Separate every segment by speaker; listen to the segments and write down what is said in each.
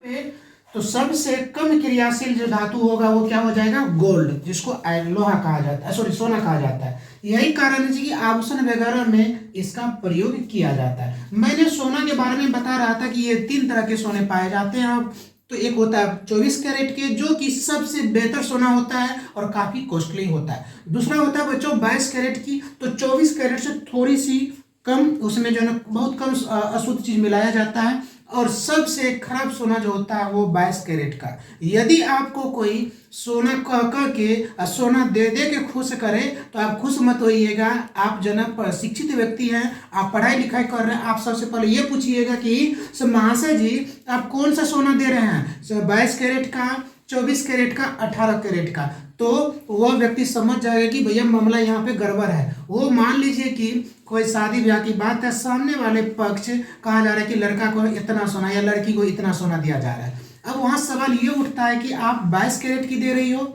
Speaker 1: पे तो सबसे कम क्रियाशील जो धातु होगा वो क्या हो जाएगा, गोल्ड, जिसको लोहा कहा जाता है, सॉरी सोना कहा जाता है। यही कारण है कि आभूषण वगैरह में इसका प्रयोग किया जाता है। मैंने सोना के बारे में बता रहा था कि ये 3 तरह के सोने पाए जाते हैं। अब तो एक होता है 24 कैरेट के, जो कि सबसे बेहतर सोना होता है और काफी कॉस्टली होता है। दूसरा होता है बच्चों 22 कैरेट की, तो 24 कैरेट से थोड़ी सी कम, उसमें जो है ना बहुत कम अशुद्ध चीज मिलाया जाता है। और सबसे खराब सोना जो होता है वो 22 कैरेट का। यदि आपको कोई सोना कह कह के सोना दे दे के खुश करे तो आप खुश मत होइएगा। आप जो ना शिक्षित व्यक्ति हैं, आप पढ़ाई लिखाई कर रहे हैं, आप सबसे पहले ये पूछिएगा कि महाशय जी आप कौन सा सोना दे रहे हैं, 22 कैरेट का, 24 कैरेट का, 18 कैरेट का। तो वह व्यक्ति समझ जाएगा कि भैया मामला यहाँ पे गड़बड़ है। वो मान लीजिए कि कोई शादी ब्याह की बात है, सामने वाले पक्ष कहा जा रहा है कि लड़का को इतना सोना या लड़की को इतना सोना दिया जा रहा है। अब वहां सवाल ये उठता है कि आप 22 कैरेट की दे रही हो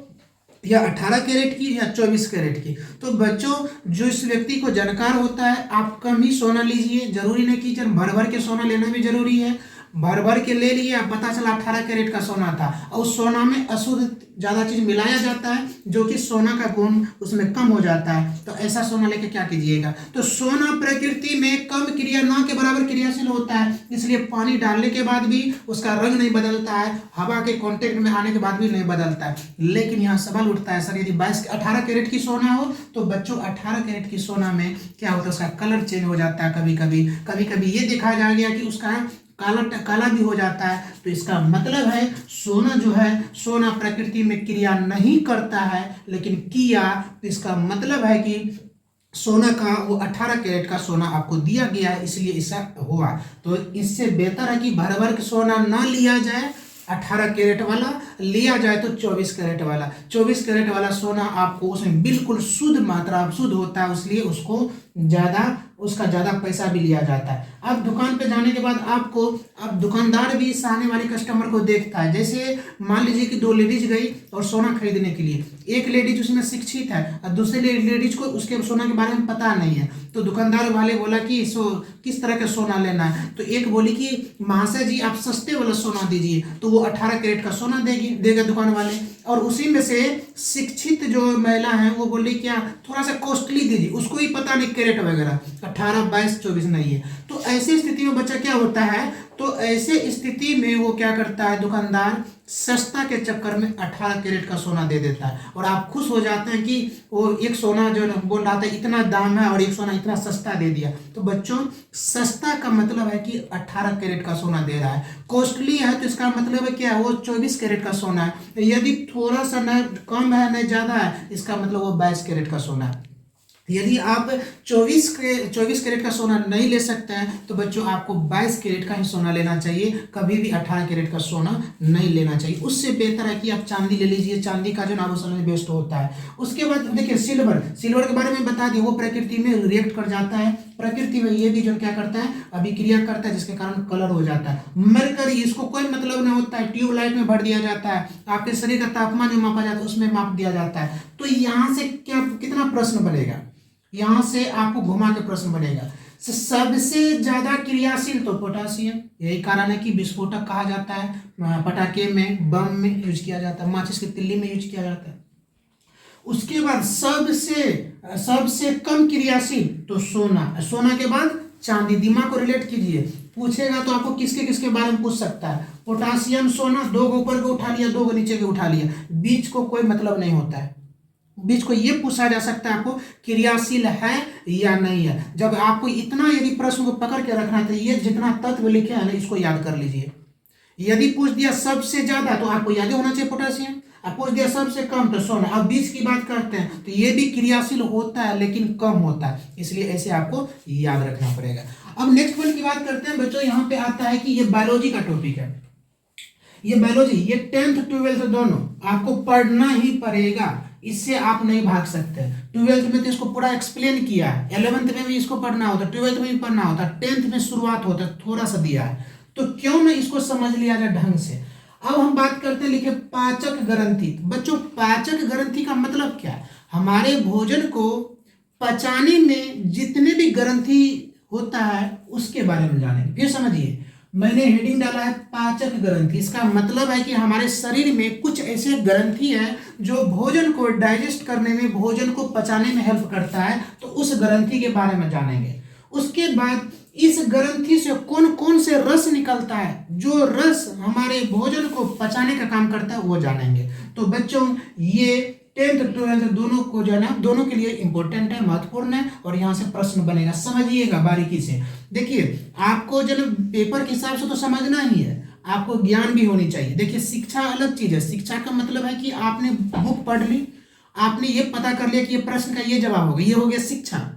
Speaker 1: या 18 कैरेट की या 24 कैरेट की। तो बच्चों जो इस व्यक्ति को जानकार होता है, आप कम ही सोना लीजिए, जरूरी नहीं कि भर भर के सोना लेना भी जरूरी है। भर भर के ले लिया, पता चला 18 कैरेट का सोना था और उस सोना में अशुद्ध ज्यादा चीज मिलाया जाता है, जो कि सोना का गुण उसमें कम हो जाता है। तो ऐसा सोना लेके क्या कीजिएगा। तो सोना प्रकृति में कम क्रिया ना के बराबर क्रियाशील होता है, इसलिए पानी डालने के बाद भी उसका रंग नहीं बदलता है, हवा के कांटेक्ट में आने के बाद भी नहीं बदलता है। लेकिन यहाँ सवाल उठता है सर यदि 18 कैरेट की सोना हो तो बच्चों 18 कैरेट की सोना में क्या होता है, उसका कलर चेंज हो जाता है। कभी कभी ये देखा जा गया कि उसका काला भी हो जाता है। तो इसका मतलब है सोना जो है, सोना प्रकृति में क्रिया नहीं करता है, लेकिन किया, तो इसका मतलब है कि सोना का वो 18 कैरेट का सोना आपको दिया गया है, इसलिए ऐसा हुआ। तो इससे बेहतर है कि भर भर के सोना ना लिया जाए, 18 कैरेट वाला लिया जाए तो 24 कैरेट वाला। 24 कैरेट वाला सोना आपको उसमें बिल्कुल शुद्ध मात्रा शुद्ध होता है, इसलिए उसका ज्यादा पैसा भी लिया जाता है। अब दुकान पे जाने के बाद आपको, अब दुकानदार भी सामने वाले कस्टमर को देखता है। जैसे मान लीजिए कि 2 लेडीज गई और सोना खरीदने के लिए, एक लेडीज उसमें शिक्षित है और दूसरी लेडीज को उसके सोना के बारे में पता नहीं है। तो दुकानदार वाले बोला कि किस तरह का सोना लेना है। तो एक बोली कि महाशय जी आप सस्ते वाला सोना दीजिए, तो वो 18 कैरेट का सोना देगा दुकान वाले। और उसी में से शिक्षित जो महिला है वो बोली क्या थोड़ा सा कॉस्टली दीजिए, उसको ही पता नहीं कैरेट वगैरह, 18, 22, 24 नहीं है। तो ऐसी स्थिति में बच्चा क्या होता है, तो ऐसे स्थिति में वो क्या करता है, दुकानदार सस्ता के चक्कर में 18 कैरेट का सोना दे देता है। और आप खुश हो जाते हैं कि वो एक सोना जो बोल रहा था इतना दाम है और एक सोना इतना सस्ता दे दिया। तो बच्चों सस्ता का मतलब है कि 18 कैरेट का सोना दे रहा है, कॉस्टली है तो इसका मतलब है क्या, वो 24 कैरेट का सोना है। यदि थोड़ा सा न कम है न ज्यादा है, इसका मतलब वो 22 कैरेट का सोना है। यदि आप 24 कैरेट का सोना नहीं ले सकते हैं तो बच्चों आपको 22 कैरेट का ही सोना लेना चाहिए, कभी भी 18 कैरेट का सोना नहीं लेना चाहिए। उससे बेहतर है कि आप चांदी ले लीजिए, चांदी का जो आभूषण में बेस्ट होता है। उसके बाद देखिए सिल्वर के बारे में बता दिए, वो प्रकृति में रिएक्ट कर जाता है, प्रकृति में ये भी जो क्या करता है अभिक्रिया करता है, जिसके कारण कलर हो जाता है। मरकरी इसको कोई मतलब नहीं होता है, ट्यूबलाइट में भर दिया जाता है, आपके शरीर का तापमान जो मापा जाता है उसमें माप दिया जाता है। तो यहाँ से कितना प्रश्न बनेगा, यहां से आपको घुमा के प्रश्न बनेगा। सबसे ज्यादा क्रियाशील तो पोटासियम, यही कारण है कि विस्फोटक कहा जाता है, पटाखे में, बम में यूज किया जाता है, माचिस की तिल्ली में यूज किया जाता है। उसके बाद सबसे कम क्रियाशील तो सोना के बाद चांदी। दिमाग को रिलेट कीजिए, पूछेगा तो आपको किसके किसके बारे में पूछ सकता है। पोटासियम सोना, 2 ऊपर को उठा लिया, 2 नीचे के उठा लिया, बीच को कोई मतलब नहीं होता है। बीच को यह पूछा जा सकता है आपको क्रियाशील है या नहीं है। जब आपको इतना यदि प्रश्न को पकड़ के रखना है तो ये जितना तत्व लिखे हैं ना इसको याद कर लीजिए। यदि पूछ दिया सबसे ज्यादा तो आपको याद होना चाहिए पोटेशियम, अब पूछ दिया सबसे कम तो सोना। अब बीच की बात करते हैं तो ये भी क्रियाशील होता है लेकिन कम होता है, इसलिए ऐसे आपको याद रखना पड़ेगा। अब नेक्स्ट पॉइंट की बात करते हैं बच्चों, यहाँ पे आता है कि ये बायोलॉजी का टॉपिक है। ये बायोलॉजी, ये 10th 12th दोनों आपको पढ़ना ही पड़ेगा, इससे आप नहीं भाग सकते। 12th में तो इसको पूरा एक्सप्लेन किया है, 11th में भी इसको पढ़ना होता, 12th में भी पढ़ना होता, 10th में शुरुआत होता है, थोड़ा सा दिया है, तो क्यों ना इसको समझ लिया जाए ढंग से। अब हम बात करते हैं, लिखे पाचक ग्रंथि। बच्चों पाचक ग्रंथि का मतलब क्या है, हमारे भोजन को पचाने में जितने भी ग्रंथि होता है उसके बारे में जानेंगे। फिर समझिए, मैंने हेडिंग डाला है पाचक ग्रंथि। इसका मतलब है कि हमारे शरीर में कुछ ऐसे ग्रंथि है जो भोजन को डाइजेस्ट करने में, भोजन को पचाने में हेल्प करता है, तो उस ग्रंथि के बारे में जानेंगे। उसके बाद इस ग्रंथि से कौन कौन से रस निकलता है, जो रस हमारे भोजन को पचाने का काम करता है, वो जानेंगे। तो बच्चों ये 10th 12th दोनों को जो है ना, दोनों के लिए इंपॉर्टेंट है, महत्वपूर्ण है, और यहाँ से प्रश्न बनेगा, समझिएगा बारीकी से। देखिए आपको जो पेपर के हिसाब से तो समझना ही है, आपको ज्ञान भी होनी चाहिए। देखिए शिक्षा अलग चीज है। शिक्षा का मतलब है कि आपने बुक पढ़ ली, आपने ये पता कर लिया कि ये प्रश्न का ये जवाब होगा, ये हो गया शिक्षा।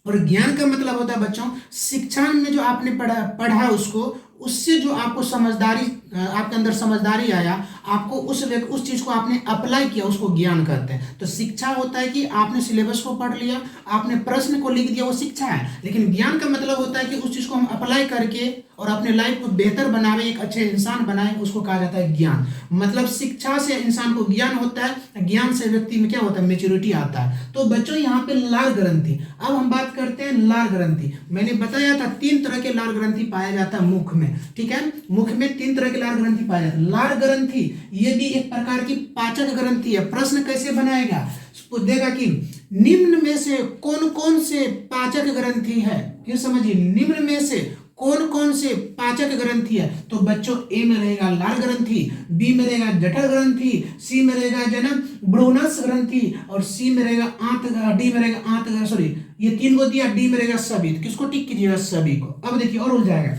Speaker 1: और ज्ञान का मतलब होता है बच्चों, शिक्षा में जो आपने पढ़ा उसको, उससे जो आपको समझदारी, आपके अंदर समझदारी आया, आपको उस चीज को आपने अप्लाई किया, उसको ज्ञान कहते हैं। तो शिक्षा होता है कि आपने सिलेबस को पढ़ लिया, आपने प्रश्न को लिख दिया, वो शिक्षा है। लेकिन ज्ञान का मतलब होता है कि उस चीज को हम अप्लाई करके और अपने लाइफ को बेहतर बनावे, एक अच्छे इंसान बनाए, उसको कहा जाता है ज्ञान। मतलब शिक्षा से इंसान को ज्ञान होता है, ज्ञान से व्यक्ति में क्या होता है, मेच्योरिटी आता है। तो बच्चों यहाँ पे लार ग्रंथि, अब हम बात करते हैं लार ग्रंथि। मैंने बताया था 3 तरह के लार ग्रंथि पाया जाता है मुख में, ठीक है। मुख में 3 तरह के लार ग्रंथि पाया जाता है। लार ग्रंथि ये भी एक प्रकार की पाचक ग्रंथि है। प्रश्न कैसे बनाएगा, देगा कि निम्न में से कौन कौन से पाचक ग्रंथि है, फिर समझिए, निम्न में से कौन कौन से पाचक ग्रंथि है। तो बच्चों ए में रहेगा लार ग्रंथि, बी में रहेगा जठर ग्रंथि, सी में रहेगा जनम ब्रूनस ग्रंथि, और सी में रहेगा डी में रहेगा आंत, सॉरी ये 3 को दिया, डी में रहेगा सभी। तो किसको टिक कीजिएगा, सभी को। अब देखिए और उलझ जाएगा,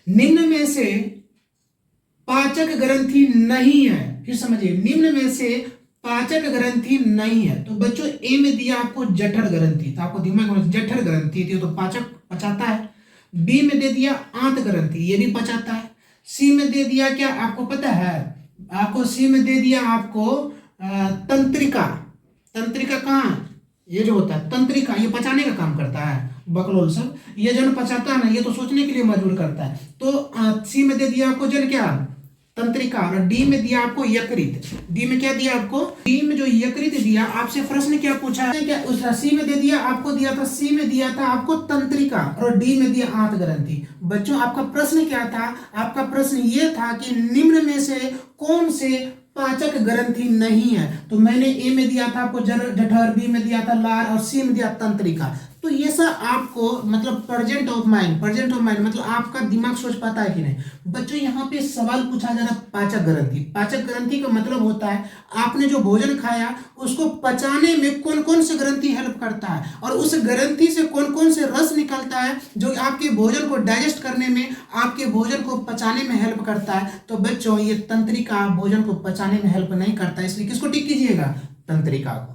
Speaker 1: निम्न में से पाचक ग्रंथि नहीं है, फिर समझिए, निम्न में से पाचक ग्रंथि नहीं है। तो बच्चों ए में दिया आपको जठर ग्रंथि, तो आपको दिमाग में जठर ग्रंथि थी तो पाचक पचाता है। बी में दे दिया आंत ग्रंथि, ये भी पचाता है। सी में दे दिया क्या आपको पता है, आपको सी में दे दिया आपको तंत्रिका। तंत्रिका कहाँ, ये जो होता है तंत्रिका, ये पचाने का काम करता है। बकलोल सब ये जन पचाता है ना, ये तो सोचने के लिए मजबूर करता है। तो सी में दे दिया आपको जन क्या, तंत्रिका, और डी में दिया आपको यकृत। डी में क्या दिया आपको, डी में जो यकृत दिया, आपसे प्रश्न क्या पूछा है, क्या उस सी में दे दिया, आपको दिया था, सी में दिया था आपको तंत्रिका, और डी में दिया आंत ग्रंथि। बच्चों आपका प्रश्न क्या था, आपका प्रश्न ये था कि निम्न में से कौन से पाचक ग्रंथि नहीं है। तो मैंने ए में दिया था आपको जठर, बी में दिया था लार, और सी में दिया तंत्रिका। तो ये सब आपको मतलब प्रेजेंट ऑफ माइंड मतलब आपका दिमाग सोच पाता है कि नहीं। बच्चों यहाँ पे सवाल पूछा जा रहा है पाचक ग्रंथि। पाचक ग्रंथि का मतलब होता है आपने जो भोजन खाया उसको पचाने में कौन कौन से ग्रंथि हेल्प करता है, और उस ग्रंथि से कौन कौन से रस निकलता है जो आपके भोजन को डाइजेस्ट करने में, आपके भोजन को पचाने में हेल्प करता है। तो बच्चों ये तंत्रिका भोजन को पचाने में हेल्प नहीं करता, इसलिए किसको टिक कीजिएगा, तंत्रिका को।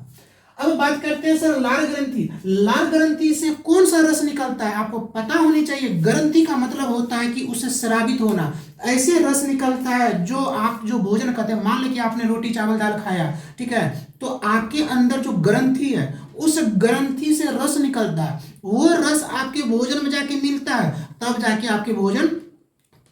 Speaker 1: अब बात करते हैं सर लार ग्रंथि। लार ग्रंथि से कौन सा रस निकलता है, आपको पता होनी चाहिए। ग्रंथि का मतलब होता है कि उससे स्रावित होना, ऐसे रस निकलता है जो आप जो भोजन करते हैं, मान लीजिए आपने रोटी चावल दाल खाया, ठीक है, तो आपके अंदर जो ग्रंथि है उस ग्रंथि से रस निकलता है, वो रस आपके भोजन में जाके मिलता है, तब जाके आपके भोजन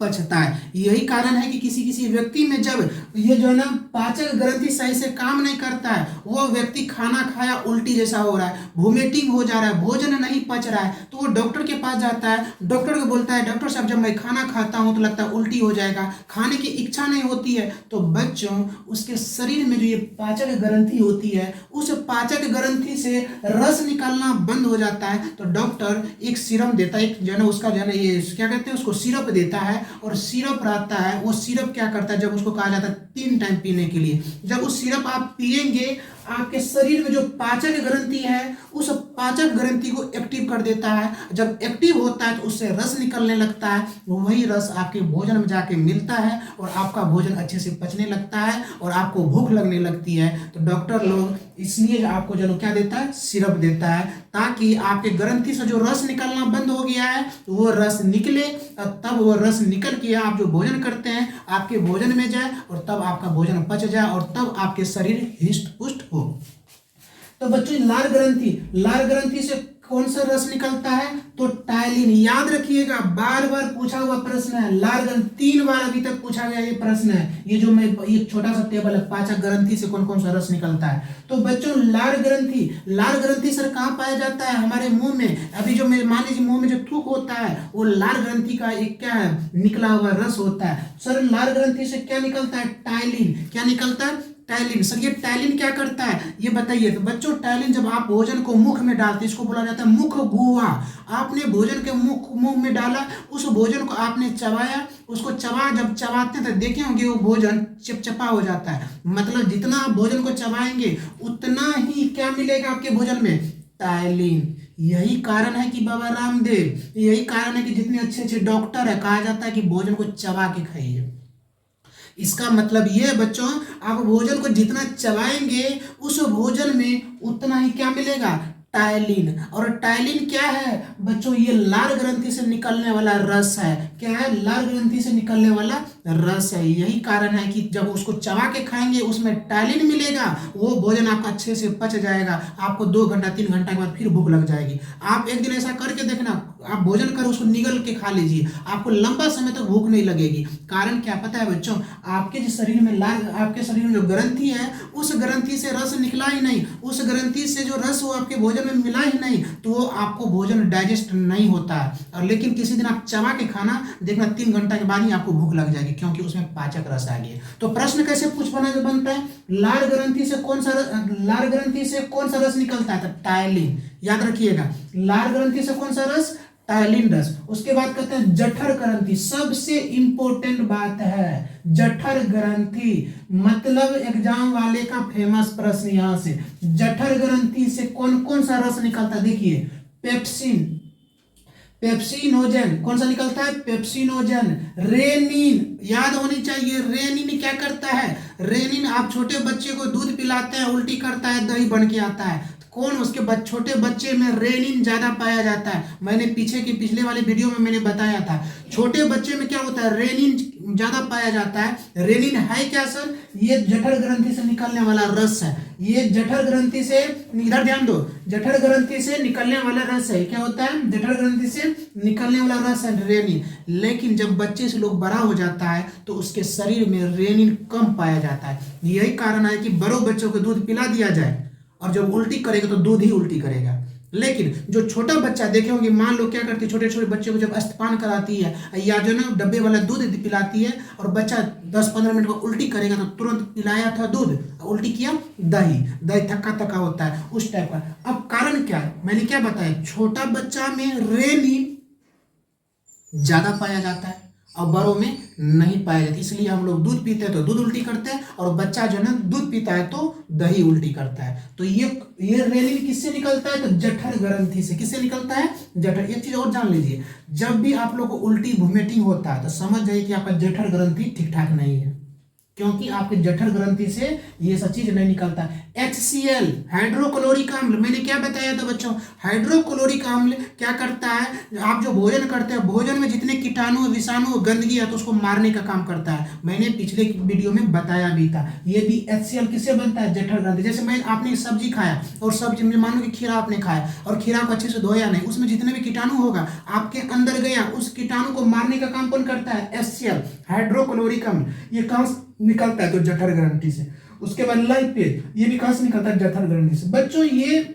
Speaker 1: पचता है। यही कारण है कि किसी किसी व्यक्ति में जब ये जो है ना पाचक ग्रंथि सही से काम नहीं करता है, वो व्यक्ति खाना खाया उल्टी जैसा हो रहा है, वोमिटिंग हो जा रहा है, भोजन नहीं पच रहा है, तो वो डॉक्टर के पास जाता है। डॉक्टर को बोलता है डॉक्टर साहब जब मैं खाना खाता हूँ तो लगता है उल्टी हो जाएगा, खाने की इच्छा नहीं होती है। तो बच्चों उसके शरीर में जो ये पाचक ग्रंथि होती है, उस पाचक ग्रंथि से रस निकलना बंद हो जाता है। तो डॉक्टर एक सीरम देता है, एक जो है ना उसका जो है ना ये क्या कहते हैं उसको सिरप देता है, और सिरप रहता है, वो सिरप क्या करता है, जब उसको कहा जाता है 3 टाइम पीने के लिए, जब उस सिरप आप पिएंगे आपके शरीर में जो पाचक ग्रंथि है उस पाचक ग्रंथि को एक्टिव कर देता है। जब एक्टिव होता है तो उससे रस निकलने लगता है, वही रस आपके भोजन में जाके मिलता है और आपका भोजन अच्छे से पचने लगता है और आपको भूख लगने लगती है। तो डॉक्टर लोग इसलिए आपको जो क्या देता है, सिरप देता है, ताकि आपके ग्रंथि से जो रस निकलना बंद हो गया है वो रस निकले, तब वो रस निकल के आप जो भोजन करते हैं आपके भोजन में जाए और तब आपका भोजन पच जाए और तब आपके शरीर हिष्ट पुष्ट हो। तो बच्चों लार ग्रंथि से कौन सा रस निकलता है? तो टाइलिन। याद रखिएगा, बार बार पूछा हुआ प्रश्न है, लार ग्रंथि 3 बार अभी तक पूछा गया ये प्रश्न है। ये जो मैं ये छोटा सा टेबल है, पाचक ग्रंथि से कौन कौन सा रस निकलता है। तो बच्चों लार ग्रंथि सर कहाँ पाया जाता है? हमारे मुंह में। अभी जो मान लीजिए मुंह में जो थूक होता है वो लार ग्रंथि का एक क्या है? निकला हुआ रस होता है। सर लार ग्रंथि से क्या निकलता है? टाइलिन। क्या निकलता है? टाइलिन। सर ये टाइलिन क्या करता है ये बताइए। तो बच्चों टाइलिन जब आप भोजन को मुख में डालते हैं, इसको बोला जाता है मुख गुहा। आपने भोजन के मुंह में डाला, उस भोजन को आपने चबाया, उसको जब चबाते हैं तो देखे होंगे वो भोजन चिपचिपा हो जाता है। मतलब जितना आप भोजन को चबाएंगे उतना ही क्या मिलेगा आपके भोजन में? टाइलिन। यही कारण है कि बाबा रामदेव, यही कारण है कि जितने अच्छे अच्छे डॉक्टर है कहा जाता है कि भोजन को चबा के खाइए। इसका मतलब ये है बच्चों, आप भोजन को जितना चबाएंगे उस भोजन में उतना ही क्या मिलेगा? टाइलिन। और टाइलिन क्या है बच्चों? ये लार ग्रंथि से निकलने वाला रस है। क्या है? लार ग्रंथि से निकलने वाला रस है। यही कारण है कि जब उसको चबा के खाएंगे उसमें टाइलिन मिलेगा, वो भोजन आपका अच्छे से पच जाएगा। आपको 2 घंटा 3 घंटा के बाद फिर भूख लग जाएगी। आप एक दिन ऐसा करके देखना, आप भोजन कर उसको निगल के खा लीजिए, आपको लंबा समय तक भूख नहीं लगेगी। कारण क्या पता है बच्चों? आपके जो शरीर में आपके शरीर में जो ग्रंथि है उस ग्रंथि से रस निकला ही नहीं, उस ग्रंथि से जो रस वो आपके भोजन में मिला ही नहीं, तो वो आपको भोजन डाइजेस्ट नहीं होता है। और लेकिन किसी दिन आप चबा के खाना देखना, 3 घंटा के बाद ही आपको भूख लग जाएगी, क्योंकि उसमें पाचक रस आ गया। तो प्रश्न कैसे बनता है? लार ग्रंथि से कौन सा रस निकलता है? तो टाइलिन। याद रखिएगा, लार ग्रंथि से कौन सा रस? टाइलिन रस। उसके बाद कहते हैं जठर ग्रंथि। सबसे इंपॉर्टेंट बात है जठर ग्रंथि, मतलब एग्जाम वाले का फेमस प्रश्न यहां से। जठर ग्रंथि से कौन कौन सा रस निकलता है? देखिए, पेप्सिनोजन। कौन सा निकलता है? पेप्सिनोजन। रेनिन, याद होनी चाहिए। रेनिन क्या करता है? रेनिन, आप छोटे बच्चे को दूध पिलाते हैं, उल्टी करता है, दही बन के आता है। कौन? उसके छोटे बच्चे में रेनिन ज्यादा पाया जाता है। मैंने पिछले वाले वीडियो में मैंने बताया था, छोटे बच्चे में क्या होता है? रेनिन ज्यादा पाया जाता है। रेनिन है क्या सर? ये जठर ग्रंथि से निकलने वाला रस है। ये जठर ग्रंथि से, इधर ध्यान दो, जठर ग्रंथि से निकलने वाला रस है। क्या होता है? जठर ग्रंथि से निकलने वाला रस है रेनिन। लेकिन जब बच्चे से लोग बड़ा हो जाता है तो उसके शरीर में रेनिन कम पाया जाता है। यही कारण है कि बड़ों बच्चों को दूध पिला दिया जाए और जब उल्टी करेगा तो दूध ही उल्टी करेगा। लेकिन जो छोटा बच्चा देखे होंगे, मान लो क्या करती है, छोटे छोटे बच्चे को जब स्तपान कराती है या जो ना डब्बे वाला दूध पिलाती है और बच्चा 10-15 मिनट में उल्टी करेगा तो तुरंत पिलाया था दूध, उल्टी किया दही थक्का थक्का होता है, उस टाइप का। अब कारण क्या है? मैंने क्या बताया, छोटा बच्चा में रेनिन ज्यादा पाया जाता है और बड़ों में नहीं पाया जाता। इसलिए हम लोग दूध पीते हैं तो दूध उल्टी करते हैं, और बच्चा जो है ना दूध पीता है तो दही उल्टी करता है। तो ये रेनिन किससे निकलता है? तो जठर ग्रंथि से। किससे निकलता है? जठर। एक चीज और जान लीजिए, जब भी आप लोग को उल्टी वोमिटिंग होता है तो समझ जाइए कि आपका जठर ग्रंथि ठीक ठाक नहीं है, क्योंकि आपके जठर ग्रंथि से ये सब चीज नहीं निकलता। HCl, हाइड्रोक्लोरिक अम्ल, मैंने क्या बताया था बच्चों? हाइड्रोक्लोरिक अम्ल क्या करता है? आप जो भोजन करते हैं, भोजन में जितने कीटाणु विषाणु गंदगी है तो उसको मारने का काम करता है। मैंने पिछले वीडियो में बताया भी था। ये भी HCl किससे बनता है? जठर ग्रंथि। जैसे आपने सब्जी खाया और सब्जी में मानो कि खीरा आपने खाया और खीरा को अच्छे से धोया नहीं, उसमें जितने भी कीटाणु होगा आपके अंदर गया, उस कीटाणु को मारने का काम कौन करता है? HCl, हाइड्रोक्लोरिक अम्ल। ये कहां निकलता है? तो जठर ग्रंथि से। उसके बाद लाइपेज, ये भी कहां से निकलता है? जठर ग्रंथि से। बच्चों ये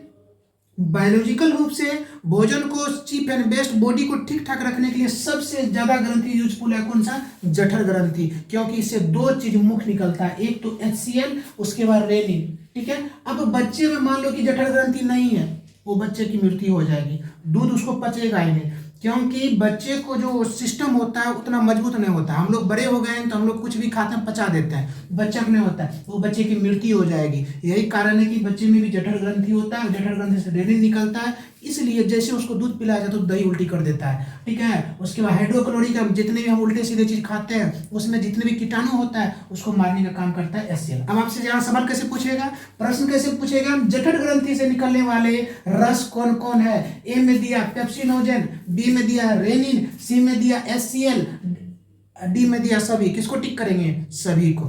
Speaker 1: बायोलॉजिकल रूप से भोजन को चीप एंड बेस्ट बॉडी को ठीक ठाक रखने के लिए सबसे ज्यादा ग्रंथि यूजफुल है कौन सा? जठर ग्रंथि, क्योंकि इससे 2 चीज मुख्य निकलता है, एक तो HCl, उसके बाद रेनिन। ठीक है। अब बच्चे में मान लो कि जठर ग्रंथि नहीं है, वो बच्चे की मृत्यु हो जाएगी, दूध उसको पचेगा ही नहीं, क्योंकि बच्चे को जो सिस्टम होता है उतना मजबूत नहीं होता। हम लोग बड़े हो गए हैं तो हम लोग कुछ भी खाते हैं पचा देते हैं, बच्चा नहीं होता है, वो बच्चे की मृत्यु हो जाएगी। यही कारण है कि बच्चे में भी जठर ग्रंथि होता है, जठर ग्रंथि से रेनिन निकलता है, इसलिए जैसे उसको दूध पिलाया जाए तो दही उल्टी कर देता है। ठीक है। उसके बाद हाइड्रोक्लोरिक, जितने भी हम उल्टे सीधे चीज खाते हैं उसमें जितने भी कीटाणु होता है उसको मारने का काम करता है HCl। अब आपसे जरा सवाल कैसे पूछेगा, प्रश्न कैसे पूछेगा? जठर ग्रंथि से निकलने वाले रस कौन कौन है? ए में दिया पेप्सिनोजन, बी में दिया रेनिन, सी में दिया HCl, डी में दिया सभी। किसको टिक करेंगे? सभी को।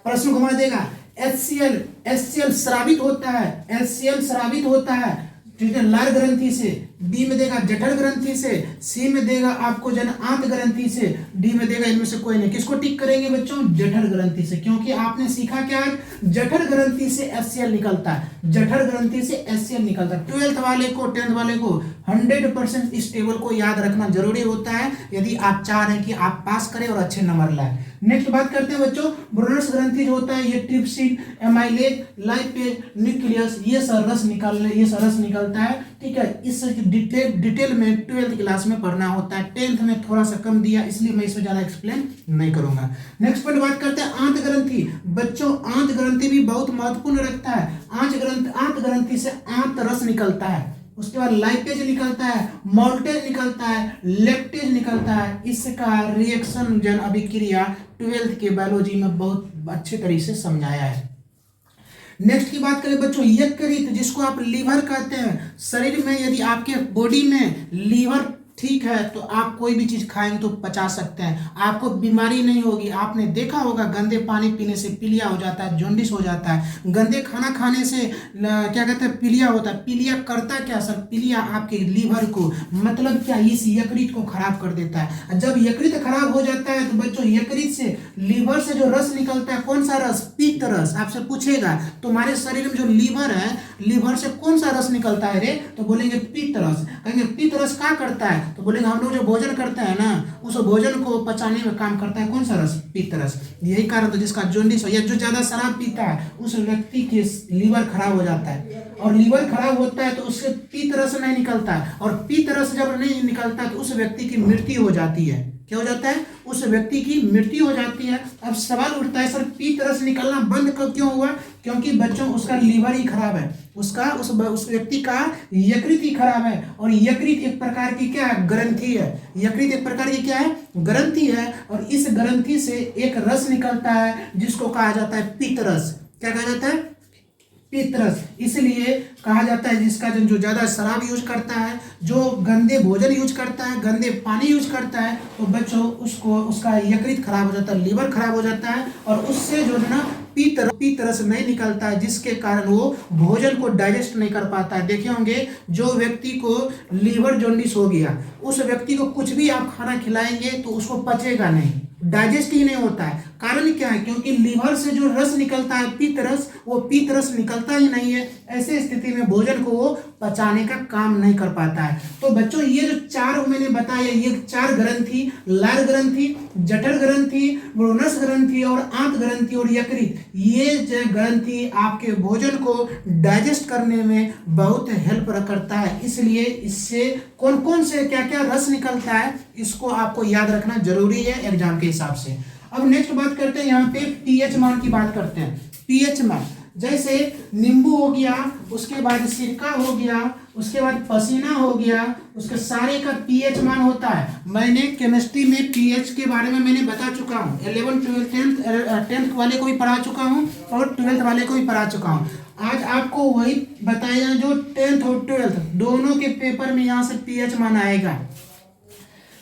Speaker 1: प्रश्न घुमा देगा। HCl स्रावित होता है, HCl स्रावित होता है ठीक है, लार ग्रंथि से, बी में देगा जठर ग्रंथि से, सी में देगा आपको जन आंत ग्रंथि से, डी में देगा इनमें से कोई नहीं। किसको टिक करेंगे बच्चों? जठर ग्रंथि से, क्योंकि आपने सीखा क्या है, जठर ग्रंथि से HCl निकलता है, जठर ग्रंथि से HCl निकलता है। 12th वाले को 10th वाले को 100% इस टेबल को याद रखना जरूरी होता है यदि आप चाह रहे हैं कि आप पास करें और अच्छे नंबर लाए। नेक्स्ट बात करते हैं बच्चों, ब्रोनस ग्रंथि जो होता है ये ट्रिप्सिन, एमाइलेज, लाइपेज, न्यूक्लियस, ये सब रस निकलता है। ठीक है, इस डिटेल में 12th क्लास में पढ़ना होता है, 10th में थोड़ा सा कम दिया इसलिए मैं इसमें ज्यादा एक्सप्लेन नहीं करूंगा। नेक्स्ट पॉइंट बात करते हैं आंत ग्रंथि। बच्चों आंत ग्रंथि भी बहुत महत्वपूर्ण रखता है। आंत ग्रंथि से आंत रस निकलता है, उसके बाद लाइपेज निकलता है, मॉल्टेज निकलता है, लेक्टेज निकलता है। इसका रिएक्शन जन अभिक्रिया 12th के बायोलॉजी में बहुत अच्छे तरीके से समझाया है। नेक्स्ट की बात करें बच्चों, यकृत जिसको आप लीवर कहते हैं। शरीर में यदि आपके बॉडी में लीवर ठीक है तो आप कोई भी चीज खाएंगे तो पचा सकते हैं, आपको बीमारी नहीं होगी। आपने देखा होगा गंदे पानी पीने से पीलिया हो जाता है, जॉन्डिस हो जाता है, गंदे खाना खाने से क्या कहते हैं पीलिया होता है। पीलिया करता क्या सर? पीलिया आपके लीवर को मतलब क्या, इस यकृत को खराब कर देता है। जब यकृत खराब हो जाता है तो बच्चों यकृत से लीवर से जो रस निकलता है, कौन सा रस? पित्त रस। आपसे पूछेगा तुम्हारे शरीर में जो लीवर है, लीवर से कौन सा रस निकलता है रे? तो बोलेंगे पित्त रस। कहेंगे पित्त रस क्या करता है? तो बोलेंगे हम लोग जो भोजन करते हैं ना, उस भोजन को पचाने में काम करता है कौन सा रस? पित्त रस। यही कारण तो जिसका जॉन्डिस हो या जो ज्यादा शराब पीता है उस व्यक्ति के लीवर खराब हो जाता है, और लीवर खराब होता है तो उससे पित्त रस नहीं निकलता है, और पित्त रस जब नहीं निकलता तो उस व्यक्ति की मृत्यु हो जाती है। क्या हो जाता है? उस व्यक्ति की मृत्यु हो जाती है। अब सवाल उठता है सर पित्त रस निकलना बंद क्यों हुआ? क्योंकि बच्चों उसका लीवर ही खराब है, उसका उस व्यक्ति का यकृत ही खराब है। और यकृत एक प्रकार की क्या है? ग्रंथि है। यकृत एक प्रकार की क्या है? ग्रंथि है। और इस ग्रंथि से एक रस निकलता है जिसको कहा जाता है पित्त रस। क्या कहा जाता है? पित्त रस। इसलिए कहा जाता है जिसका जो ज्यादा शराब यूज करता है, जो गंदे भोजन यूज करता है, गंदे पानी यूज करता है, तो बच्चों उसको उसका यकृत खराब हो जाता है, लीवर खराब हो जाता है, और उससे जो है ना पित्त रस नहीं निकलता है, जिसके कारण वो भोजन को डाइजेस्ट नहीं कर पाता है। देखे होंगे जो व्यक्ति को लीवर जॉन्डिस हो गया, उस व्यक्ति को कुछ भी आप खाना खिलाएंगे तो उसको पचेगा नहीं, डाइजेस्ट ही नहीं होता है। कारण क्या है? क्योंकि लीवर से जो रस निकलता है पित्त रस, वो पित्त रस निकलता ही नहीं है। ऐसे स्थिति में भोजन को वो पचाने का काम नहीं कर पाता है। तो बच्चों ये जो चार मैंने बताया, ये चार ग्रंथि, लार ग्रंथि, जठर ग्रंथि, ब्रोनस ग्रंथि और आंत ग्रंथि और यकृत, ये जो ग्रंथि आपके भोजन को डाइजेस्ट करने में बहुत हेल्प करता है। इसलिए इससे कौन कौन से क्या क्या रस निकलता है इसको आपको याद रखना जरूरी है एग्जाम के हिसाब से। अब नेक्स्ट बात करते हैं, यहाँ पे पीएच मान की बात करते हैं। पीएच मान जैसे नींबू हो गया, उसके बाद सिरका हो गया, उसके बाद पसीना हो गया, उसके सारे का पीएच मान होता है। मैंने केमिस्ट्री में पीएच के बारे में मैंने बता चुका हूँ, 11th 12th 10th वाले को भी पढ़ा चुका हूँ और 12th वाले को भी पढ़ा चुका हूँ। आज आपको वही बताया जो 10th और 12th दोनों के पेपर में यहाँ से पीएच मान आएगा।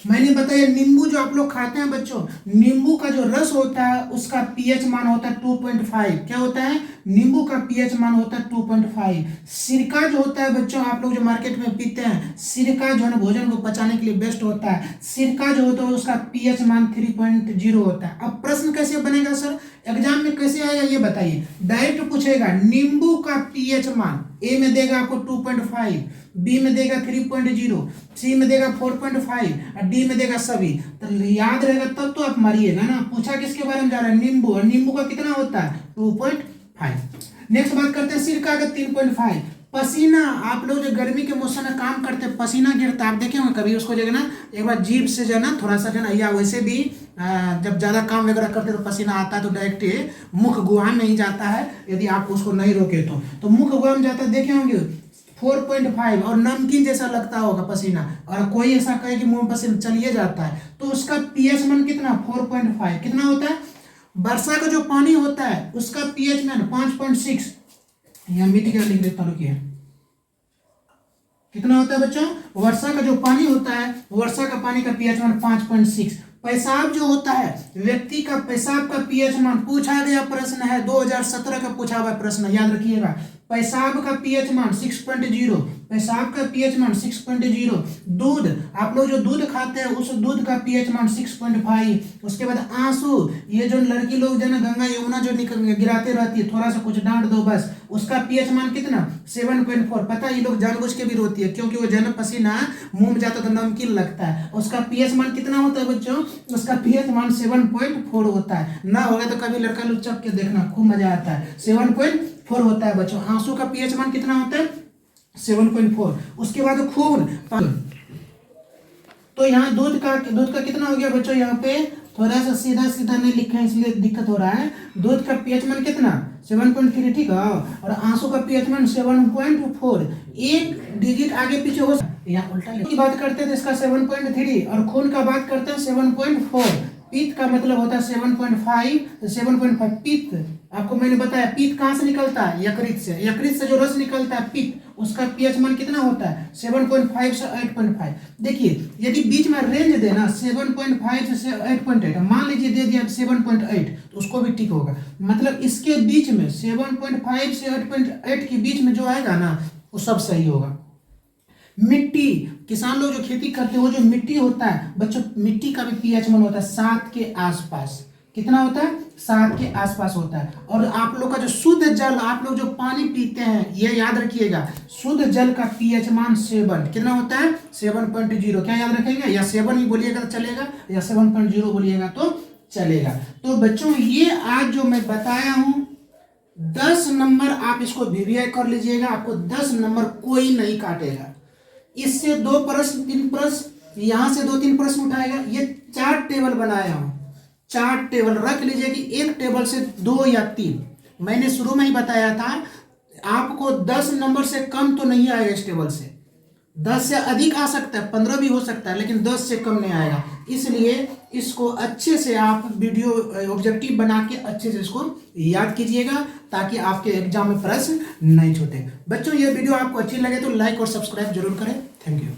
Speaker 1: मैंने बताया नींबू जो आप लोग खाते हैं बच्चों, नींबू का जो रस होता है उसका पीएच मान होता है 2.5। क्या होता है? नींबू का पीएच मान होता है 2.5। सिरका जो होता है बच्चों, आप लोग जो मार्केट में पीते हैं, सिरका जो है भोजन को पचाने के लिए बेस्ट होता है। सिरका जो होता है उसका पीएच मान 3.0 होता है। अब प्रश्न कैसे बनेगा सर, एग्जाम में कैसे आएगा ये बताइए। डायरेक्ट पूछेगा नींबू का पीएच मान, ए में देगा आपको 2.5, बी में देगा 3.0, सी में देगा 4.5 और डी में देगा सभी। तो याद रहेगा तब तो आप मारिएगा ना। पूछा किसके बारे में जा रहा है? नींबू। और नींबू का कितना होता है? 2.5। नेक्स्ट बात करते हैं सिरका का 3.5। पसीना, आप लोग जो गर्मी के मौसम में काम करते हैं पसीना गिरता है, आप देखे होंगे कभी उसको जो है ना एक बार जीभ से जो है ना थोड़ा सा जो है ना, या वैसे भी जब ज़्यादा काम वगैरह करते हैं तो पसीना आता है तो डायरेक्ट मुख गुहा में ही जाता है, यदि आप उसको नहीं रोके तो मुख गुहा में जाता है। देखे होंगे 4.5 और नमकीन जैसा लगता होगा पसीना, और कोई ऐसा कहे कि मुंह में पसीना चलिए जाता है तो उसका पीएच मान कितना? 4.5। कितना होता है? वर्षा का जो पानी होता है उसका पीएच मान 5.6। यहाँ मिट गया, लिख देता हूँ। कितना होता है बच्चों? वर्षा का जो पानी होता है, वर्षा का पानी का पीएच मान 5.6। पेशाब जो होता है, व्यक्ति का पेशाब का पीएच मान पूछा गया प्रश्न है, 2017 का पूछा हुआ प्रश्न, याद रखिएगा। पेशाब का पीएच मान 6.0, पेशाब का पीएच मान 6.0। दूध, आप लोग जो दूध खाते हैं उस दूध का पीएच मान 6.5। उसके बाद आंसू, ये जो लड़की लोग जो ना गंगा यमुना जो गिराते रहती है, थोड़ा सा कुछ डांट दो बस, उसका पीएच मान कितना 7.4। पता है ये लोग जानबूझ के भी रोती है क्योंकि वो जन पसीना मुंह में जाता तो नमकीन लगता है। उसका पीएच मान कितना होता है बच्चों, उसका पीएच मान 7.4 होता है। ना होगा तो कभी लड़का लोग चख के देखना, खूब मजा आता है। 7.4 होता है बच्चों। आंसू का पीएच मान कितना होता है 7.4। उसके बाद खून, तो यहाँ दूध का कितना हो गया बच्चों, यहाँ पे थोड़ा सा सीधा सीधा नहीं लिखा है इसलिए दिक्कत हो रहा है। दूध का पीएच मान कितना 7.3, ठीक है। और आंसू का पीएच मान 7.4। एक डिजिट आगे पीछे हो, यहाँ उल्टा की बात करते हैं तो इसका 7.3, और खून का बात करते हैं 7.4। पित्त का मतलब होता है 7.5, तो 7.5 पित्त। आपको मैंने बताया पित्त कहाँ से निकलता है, यकृत से। यकृत से जो रस निकलता है पित्त, उसका पीएच मान कितना होता है 7.5 से 8.5। देखिए यदि बीच में रेंज देना 7.5 से 8.8, मान लीजिए दे दिया 7.8 तो उसको भी ठीक होगा। मतलब इसके बीच में 7.5 से 8.8 के बीच में जो आएगा ना वो सब सही होगा। मिट्टी, किसान लोग जो खेती करते हैं वो जो मिट्टी होता है बच्चों, मिट्टी का भी पीएच मान होता है 7 के आसपास। कितना होता है 7 के आसपास होता है। और आप लोग का जो शुद्ध जल, आप लोग जो पानी पीते हैं ये याद रखिएगा, शुद्ध जल का पीएच मान 7 कितना होता है 7.0। क्या याद रखेंगे, या 7 ही बोलिएगा तो चलेगा या 7.0 बोलिएगा तो चलेगा। तो बच्चों ये आज जो मैं बताया हूं 10 नंबर आप इसको वीवीआई कर लीजिएगा, आपको 10 नंबर कोई नहीं काटेगा। इससे 2 प्रश्न 3 प्रश्न, यहां से 2-3 प्रश्न उठाएगा। ये 4 टेबल बनाया हूं, 4 टेबल रख लीजिए कि एक टेबल से 2 या 3। मैंने शुरू में ही बताया था आपको 10 नंबर से कम तो नहीं आएगा इस टेबल से, 10 से अधिक आ सकता है, 15 भी हो सकता है, लेकिन 10 से कम नहीं आएगा। इसलिए इसको अच्छे से आप वीडियो ऑब्जेक्टिव बना के अच्छे से इसको याद कीजिएगा ताकि आपके एग्जाम में प्रश्न नहीं छूटे। बच्चों ये वीडियो आपको अच्छी लगे तो लाइक और सब्सक्राइब जरूर करें। Thank you.